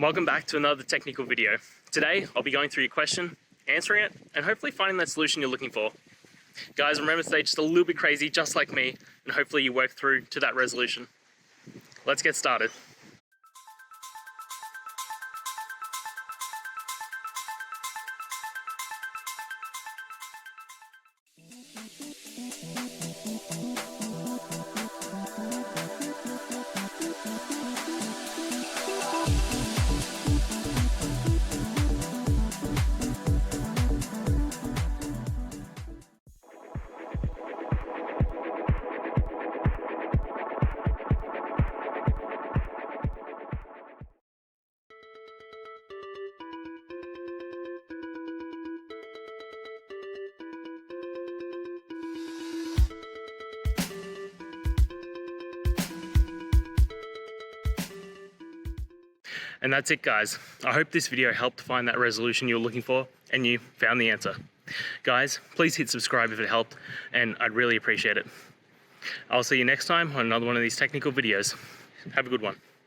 Welcome back to another technical video. Today, I'll be going through your question, answering it, and hopefully finding that solution you're looking for. Guys, remember to stay just a little bit crazy, just like me, and hopefully you work through to that resolution. Let's get started. And that's it, guys. I hope this video helped find that resolution you're looking for and you found the answer. Guys, please hit subscribe if it helped, and I'd really appreciate it. I'll see you next time on another one of these technical videos. Have a good one.